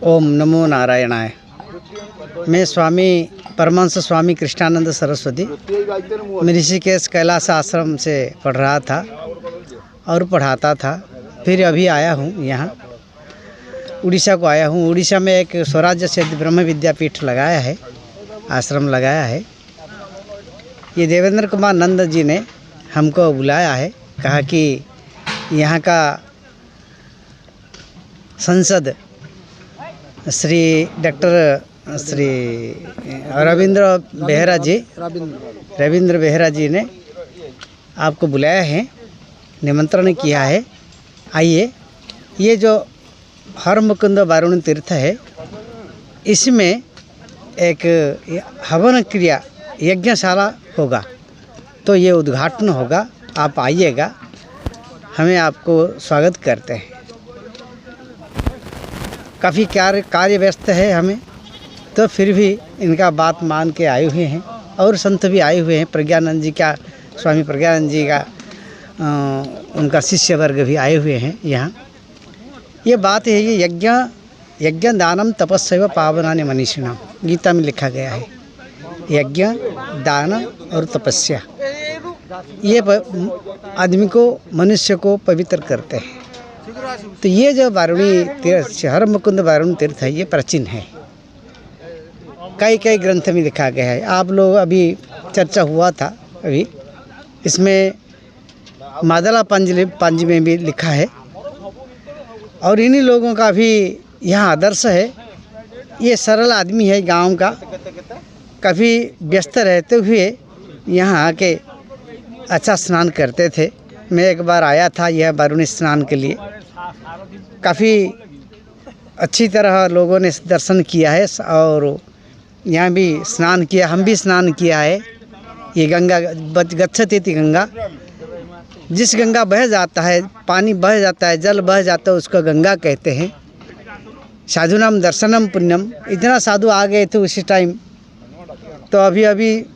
ओम नमो नारायणाय। मैं स्वामी परमहंस स्वामी कृष्णानंद सरस्वती ऋषिकेश कैलाश आश्रम से पढ़ रहा था और पढ़ाता था। फिर अभी आया हूँ यहाँ उड़ीसा को आया हूँ। उड़ीसा में एक स्वराज्य सिद्ध ब्रह्म विद्यापीठ लगाया है, आश्रम लगाया है। ये देवेंद्र कुमार नंद जी ने हमको बुलाया है, कहा कि यहाँ का संसद श्री डॉक्टर श्री रविंद्र बेहरा जी ने आपको बुलाया है, निमंत्रण किया है। आइए, ये जो हर मुकुंद वारुणी तीर्थ है, इसमें एक हवन क्रिया यज्ञशाला होगा, तो ये उद्घाटन होगा। आप आइएगा, हमें आपको स्वागत करते हैं। काफ़ी कार्य व्यस्त है हमें, तो फिर भी इनका बात मान के आए हुए हैं। और संत भी आए हुए हैं, प्रज्ञानंद जी का, स्वामी प्रज्ञानंद जी का उनका शिष्य वर्ग भी आए हुए हैं यहाँ। ये बात है, ये यज्ञ दानम तपस्या पावनानि मनीषिणाम, गीता में लिखा गया है। यज्ञ, दान और तपस्या ये आदमी को, मनुष्य को पवित्र करते हैं। तो ये जो वारुणी तीर्थ, हर मुकुंद वारुणी तीर्थ है, ये प्राचीन है। कई ग्रंथ में लिखा गया है। आप लोग अभी चर्चा हुआ था अभी, इसमें मादला पंज में भी लिखा है। और इन्हीं लोगों का भी यहाँ आदर्श है। ये सरल आदमी है, गांव का, काफ़ी व्यस्त रहते हुए यहाँ आके अच्छा स्नान करते थे। मैं एक बार आया था यह वारुणी स्नान के लिए। काफ़ी अच्छी तरह लोगों ने दर्शन किया है और यहाँ भी स्नान किया, हम भी स्नान किया है। ये गंगा गच्छति थी गंगा, जिस गंगा बह जाता है, पानी बह जाता है, जल बह जाता है, उसको गंगा कहते हैं। साधुनाम दर्शनम पुण्यम। इतना साधु आ गए थे उसी टाइम, तो अभी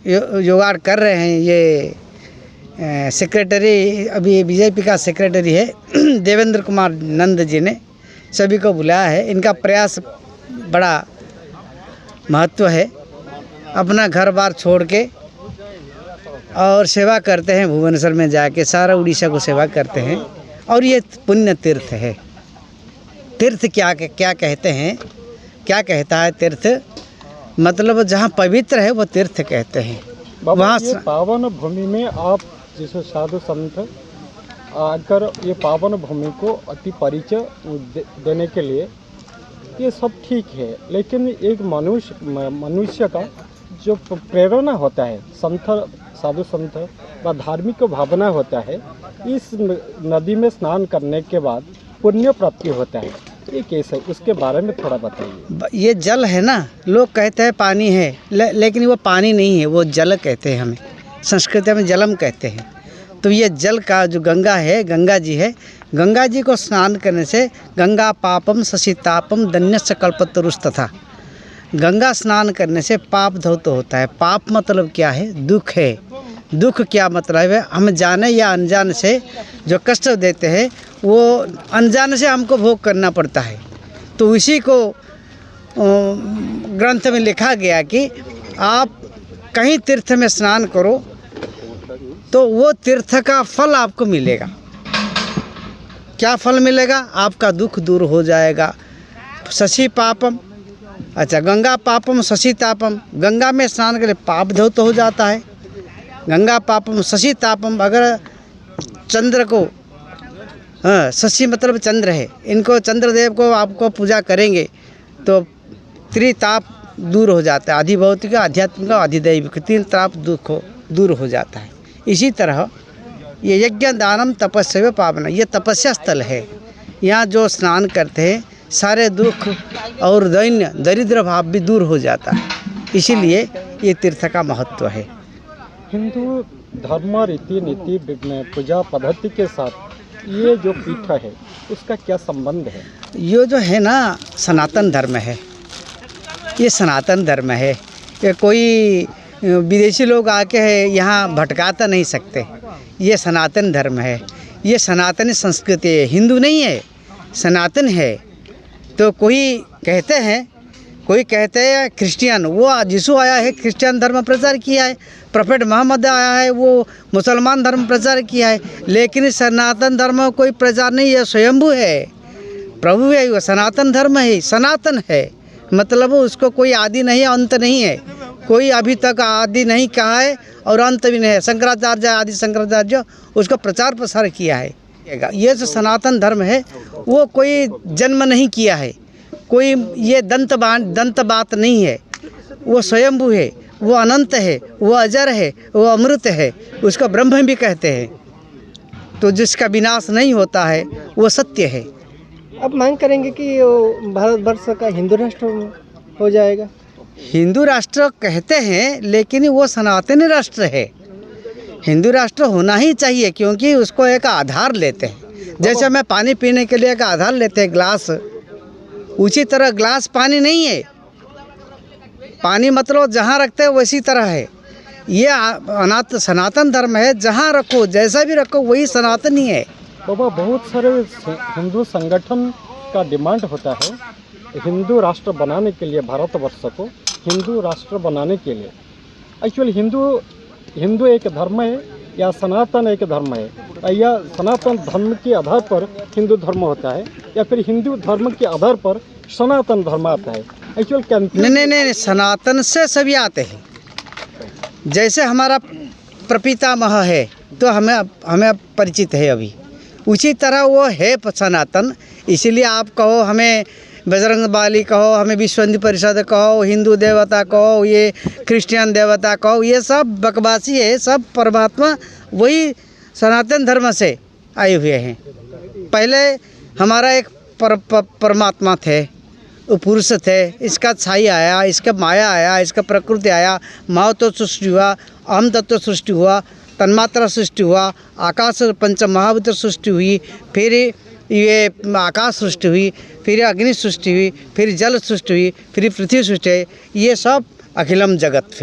जुगाड़ कर रहे हैं। ये सेक्रेटरी, अभी बीजेपी का सेक्रेटरी है देवेंद्र कुमार नंद जी ने सभी को बुलाया है। इनका प्रयास बड़ा महत्व है। अपना घर बार छोड़ के और सेवा करते हैं, भुवनेश्वर में जाके सारा उड़ीसा को सेवा करते हैं। और ये पुण्य तीर्थ है। तीर्थ क्या कहते हैं, क्या कहता है तीर्थ? मतलब जहाँ पवित्र है वो तीर्थ कहते हैं। वहाँ पावन भूमि में आप जैसे साधु संत आकर ये पावन भूमि को अति परिचय देने के लिए, ये सब ठीक है। लेकिन एक मनुष्य का जो प्रेरणा होता है, साधु संत व धार्मिक भावना होता है, इस नदी में स्नान करने के बाद पुण्य प्राप्ति होता है। ये कैसे, उसके बारे में थोड़ा बताइए। ये जल है ना, लोग कहते हैं पानी है, लेकिन वो पानी नहीं है, वो जल कहते हैं। हमें संस्कृत में जलम कहते हैं। तो ये जल का जो गंगा है, गंगा जी है, गंगा जी को स्नान करने से गंगा पापम शशितापम दन्यस्य कल्पतरुस्तथा। गंगा स्नान करने से पाप धौत होता है। पाप मतलब क्या है? दुख है। दुख क्या मतलब है? हम जाने या अनजान से जो कष्ट देते हैं, वो अनजान से हमको भोग करना पड़ता है। तो इसी को ग्रंथ में लिखा गया कि आप कहीं तीर्थ में स्नान करो तो वो तीर्थ का फल आपको मिलेगा। क्या फल मिलेगा? आपका दुख दूर हो जाएगा। शशि पापम, अच्छा, गंगा पापम शशि तापम। गंगा में स्नान के लिए पाप धौत हो जाता है। गंगा पापम शशि तापम। अगर चंद्र को, शशि मतलब चंद्र है, इनको चंद्रदेव को आपको पूजा करेंगे तो त्रिताप दूर हो जाता है। अधिभौतिक, आध्यात्मिक, अधिदैविक, तीन ताप दुख दूर हो जाता है। इसी तरह ये यज्ञ दानम तपस्या पावना, ये तपस्या स्थल है। यहाँ जो स्नान करते हैं सारे दुख और दैन्य दरिद्र भाव भी दूर हो जाता है। इसीलिए ये तीर्थ का महत्व है। हिंदू धर्म रीति नीति पूजा पद्धति के साथ ये जो पीठ है उसका क्या संबंध है? ये जो है ना, सनातन धर्म है। ये सनातन धर्म है। ये कोई विदेशी लोग आके यहाँ भटकाता नहीं सकते। ये सनातन धर्म है, ये सनातन संस्कृति है, हिंदू नहीं है, सनातन है। तो कोई कहते हैं, कोई कहते हैं क्रिश्चियन, वो यीशु आया है क्रिश्चियन धर्म प्रचार किया है, प्रोफेट मोहम्मद आया है वो मुसलमान धर्म प्रचार किया है, लेकिन सनातन धर्म कोई प्रचार नहीं है, स्वयंभू है, प्रभु है, वो सनातन धर्म है, सनातन है, मतलब उसको कोई आदि नहीं है, अंत नहीं है, कोई अभी तक आदि नहीं कहा है और अंत भी नहीं है। शंकराचार्य आदि शंकराचार्य उसका प्रचार प्रसार किया है। ये जो सनातन धर्म है वो कोई जन्म नहीं किया है, कोई ये दंत बात नहीं है, वो स्वयंभू है, वो अनंत है, वो अजर है, वो अमृत है, उसका ब्रह्म भी कहते हैं। तो जिसका विनाश नहीं होता है वो सत्य है। अब मांग करेंगे कि भारतवर्ष का हिंदू राष्ट्र हो जाएगा। हिंदू राष्ट्र कहते हैं लेकिन वो सनातन राष्ट्र है। हिंदू राष्ट्र होना ही चाहिए क्योंकि उसको एक आधार लेते हैं। जैसे मैं पानी पीने के लिए एक आधार लेते हैं ग्लास, उसी तरह ग्लास पानी नहीं है, पानी मतलब जहाँ रखते हैं वैसी तरह है। ये सनातन धर्म है, जहाँ रखो जैसा भी रखो वही सनातन ही है। बाबा बहुत सारे हिंदू संगठन का डिमांड होता है हिंदू राष्ट्र बनाने के लिए, भारतवर्ष को हिंदू राष्ट्र बनाने के लिए। एक्चुअली हिंदू एक धर्म है या सनातन एक धर्म है, या सनातन धर्म के आधार पर हिंदू धर्म होता है या फिर हिंदू धर्म के आधार पर सनातन धर्म आता है। एक्चुअल नहीं, सनातन से सभी आते हैं। जैसे हमारा प्रपितामह है तो हमें परिचित है अभी, उसी तरह वो है सनातन। इसीलिए आप कहो हमें बजरंगबली कहो, हमें विश्व हिंदू परिषद कहो, हिंदू देवता कहो, ये क्रिश्चियन देवता कहो, ये सब बकवासी है। सब परमात्मा वही सनातन धर्म से आए हुए हैं। पहले हमारा एक परमात्मा थे, वो पुरुष थे, इसका छाई आया, इसका माया आया, इसका प्रकृति आया, माव तो सृष्टि हुआ, अहम तत्व सृष्टि हुआ, तन्मात्रा सृष्टि हुआ, आकाश पंच महाभूत सृष्टि हुई, फिर ये आकाश सृष्टि हुई, फिर अग्नि सृष्टि हुई, फिर जल सृष्टि हुई, फिर पृथ्वी सृष्टि हुई, ये सब अखिलम जगत।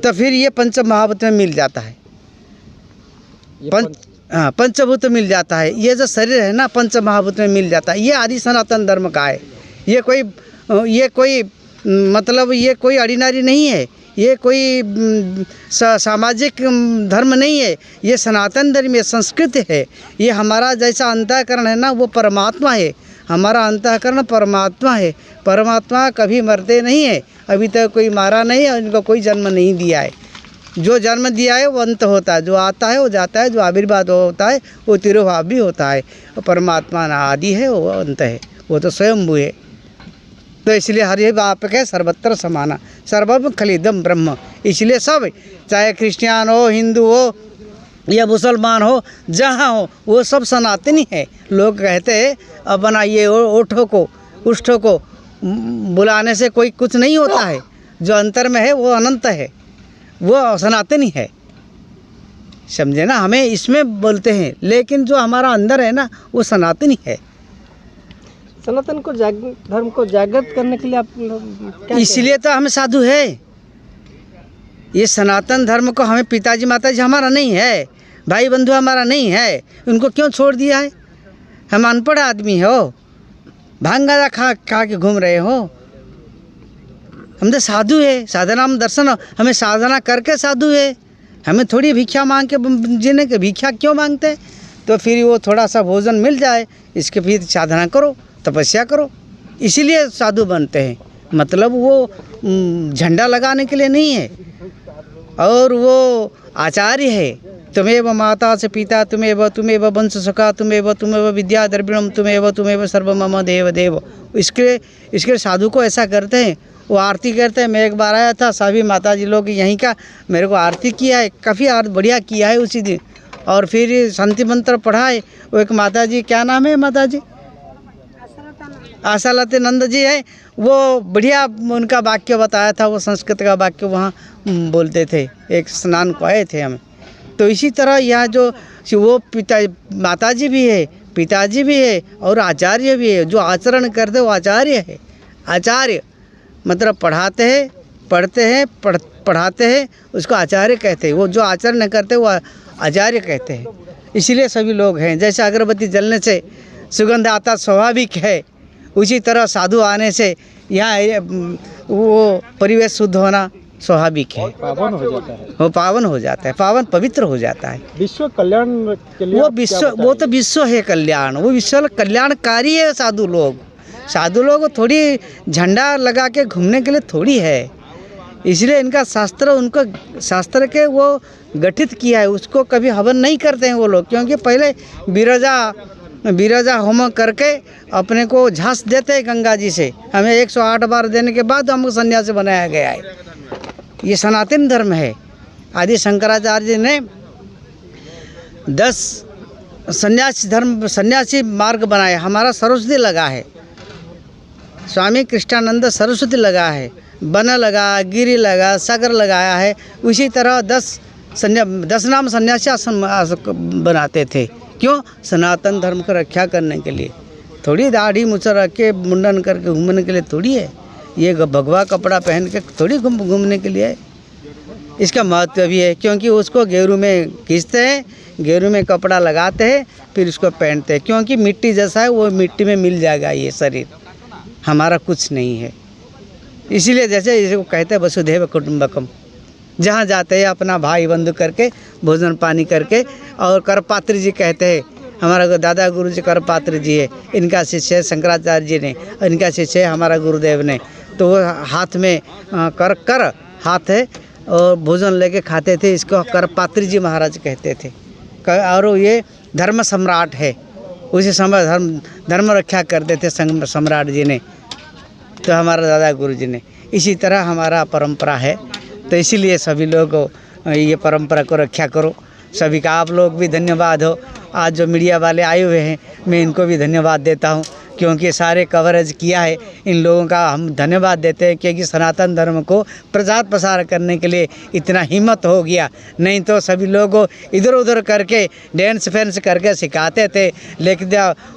तो फिर ये पंच महाभूत में मिल जाता है, पंचभूत मिल जाता है। ये जो शरीर है ना पंच महाभूत में मिल जाता है। ये आदि सनातन धर्म का है। ये कोई मतलब ये कोई ऑर्डिनरी नहीं है, ये कोई सामाजिक धर्म नहीं है, ये सनातन धर्म है, संस्कृति है। ये हमारा जैसा अंतःकरण है ना वो परमात्मा है, हमारा अंतःकरण परमात्मा है। परमात्मा कभी मरते नहीं है, अभी तक कोई मारा नहीं है, उनको कोई जन्म नहीं दिया है। जो जन्म दिया है वो अंत होता है, जो आता है वो जाता है, जो आविर्भाव होता है वो तिरोभाव भी होता है। वो परमात्मा ना आदि है, वो अंत है, वो तो स्वयंभू है। तो इसलिए हरि व्यापक है, सर्वत्र समाना, सर्वम खलिदम ब्रह्म। इसलिए सब, चाहे क्रिश्चियन हो, हिंदू हो या मुसलमान हो, जहाँ हो, वो सब सनातनी है। लोग कहते हैं अपना ये ओठों को उष्ठों को बुलाने से कोई कुछ नहीं होता है। जो अंतर में है वो अनंत है, वो सनातनी है, समझे ना। हमें इसमें बोलते हैं, लेकिन जो हमारा अंदर है ना वो सनातनी है। सनातन को धर्म को जागृत करने के लिए आप क्या इसलिए तो हम साधु है। ये सनातन धर्म को हमें पिताजी माताजी हमारा नहीं है, भाई बंधु हमारा नहीं है, उनको क्यों छोड़ दिया है? हम अनपढ़ आदमी हो, भांग गांजा खा के घूम रहे हो। हम तो साधु है, साधना में दर्शन, हमें साधना करके साधु है। हमें थोड़ी भिक्षा मांग के जीने के, भिक्षा क्यों मांगते? तो फिर वो थोड़ा सा भोजन मिल जाए, इसके फिर साधना करो, तपस्या करो, इसीलिए साधु बनते हैं। मतलब वो झंडा लगाने के लिए नहीं है। और वो आचार्य है, तुम्हें माता से पिता, तुम्हें वंश सखा, तुम्हें विद्या द्रविणम, तुम्हें सर्व मम देव देव। इसके साधु को ऐसा करते हैं। वो आरती करते हैं। मैं एक बार आया था, सभी माता जी लोग यहीं का मेरे को आरती किया है, काफ़ी बढ़िया किया है उसी दिन। और फिर शांति मंत्र पढ़ाए। वो एक माता जी, क्या नाम है माता जी? आशालता नंद जी है। वो बढ़िया उनका वाक्य बताया था, वो संस्कृत का वाक्य वहाँ बोलते थे। एक स्नान को आए थे हम। तो इसी तरह यहाँ जो वो माताजी भी है, पिताजी भी है और आचार्य भी है। जो आचरण करते वो आचार्य है। आचार्य मतलब पढ़ाते हैं, पढ़ते हैं, पढ़ाते हैं, उसको आचार्य कहते हैं। वो जो आचरण करते वो आचार्य कहते हैं। इसलिए सभी लोग हैं। जैसे अगरबत्ती जलने से सुगंध आता स्वाभाविक है, उसी तरह साधु आने से यहाँ वो परिवेश शुद्ध होना स्वाभाविक है, पावन हो जाता है, वो पावन हो जाता है, पावन पवित्र हो जाता है। विश्व कल्याण के लिए वो आप क्या विश्व, वो बताएंगे? तो विश्व है कल्याण, वो विश्व कल्याणकारी है। साधु लोग थोड़ी झंडा लगा के घूमने के लिए थोड़ी है, इसलिए इनका शास्त्र, उनको शास्त्र के वो गठित किया है, उसको कभी हवन नहीं करते हैं वो लोग, क्योंकि पहले विरजा होम करके अपने को झांस देते हैं गंगा जी से। हमें 108 बार देने के बाद हमको सन्यासी बनाया गया है। ये सनातन धर्म है। आदि शंकराचार्य जी ने 10 सन्यासी मार्ग बनाया। हमारा सरस्वती लगा है, स्वामी कृष्णानंद सरस्वती लगा है, वन लगा, गिरी लगा, सागर लगाया है। उसी तरह 10 नाम सन्यासी आश्रम बनाते थे। क्यों? सनातन धर्म को रक्षा करने के लिए, थोड़ी दाढ़ी मूछ रख के मुंडन करके घूमने के लिए थोड़ी है। ये भगवा कपड़ा पहन के थोड़ी घूमने के लिए है। इसका महत्व भी है, क्योंकि उसको गेरू में खींचते हैं, गेरू में कपड़ा लगाते हैं, फिर उसको पहनते हैं, क्योंकि मिट्टी जैसा है वो मिट्टी में मिल जाएगा। ये शरीर हमारा कुछ नहीं है। इसीलिए जैसे इसको कहते हैं वसुधैव कुटुंबकम, जहाँ जाते हैं अपना भाई बंधु करके भोजन पानी करके। और करपात्री जी कहते हैं, हमारा दादा गुरु जी करपात्री जी है, इनका शिष्य शंकराचार्य जी ने, और इनका शिष्य हमारा गुरुदेव ने। तो वो हाथ में कर हाथ है और भोजन लेके खाते थे। इसको करपात्री जी महाराज कहते थे। और ये धर्म सम्राट है, उसी समय धर्म रक्षा करते थे सम्राट जी ने, तो हमारा दादा गुरु जी ने। इसी तरह हमारा परंपरा है, तो इसीलिए सभी लोग ये परंपरा को रक्षा करो। सभी का आप लोग भी धन्यवाद हो। आज जो मीडिया वाले आए हुए हैं, मैं इनको भी धन्यवाद देता हूँ, क्योंकि सारे कवरेज किया है। इन लोगों का हम धन्यवाद देते हैं, क्योंकि सनातन धर्म को प्रचार प्रसार करने के लिए इतना हिम्मत हो गया। नहीं तो सभी लोग इधर उधर करके डांस फैंस करके सिखाते थे, लेकिन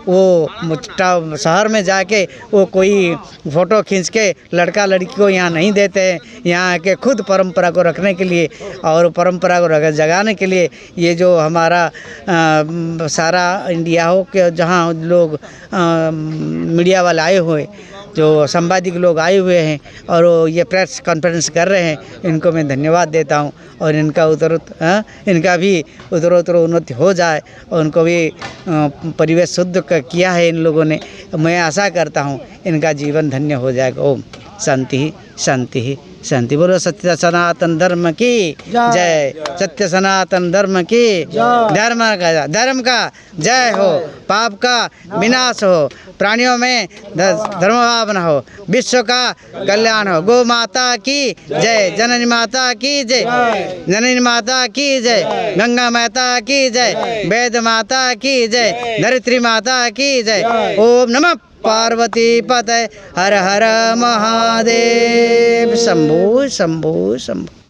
वो शहर में जाके वो कोई फ़ोटो खींच के लड़का लड़की को यहाँ नहीं देते हैं। यहाँ के खुद परंपरा को रखने के लिए और परंपरा को जगाने के लिए ये जो हमारा सारा इंडिया हो के जहाँ लोग मीडिया वाले आए हुए, जो संवादिक लोग आए हुए हैं और वो ये प्रेस कॉन्फ्रेंस कर रहे हैं, इनको मैं धन्यवाद देता हूं। और इनका इनका भी उत्तरोत्तर उन्नति हो जाए, और उनको भी परिवेश शुद्ध किया है इन लोगों ने। मैं आशा करता हूं इनका जीवन धन्य हो जाएगा। ओम शांति शांति शांति। बोलो सत्य सनातन धर्म की जय, सत्य सनातन धर्म की धर्म का जय हो, पाप का विनाश हो, प्राणियों में धर्म भावना हो, विश्व का कल्याण हो। गौ माता की जय, जननी माता की जय, जननी माता की जय, गंगा माता की जय, वेद माता की जय, धरित्री माता की जय। ओम नमः पार्वती पतये हर हर महादेव। शंभु शंभु शंभु।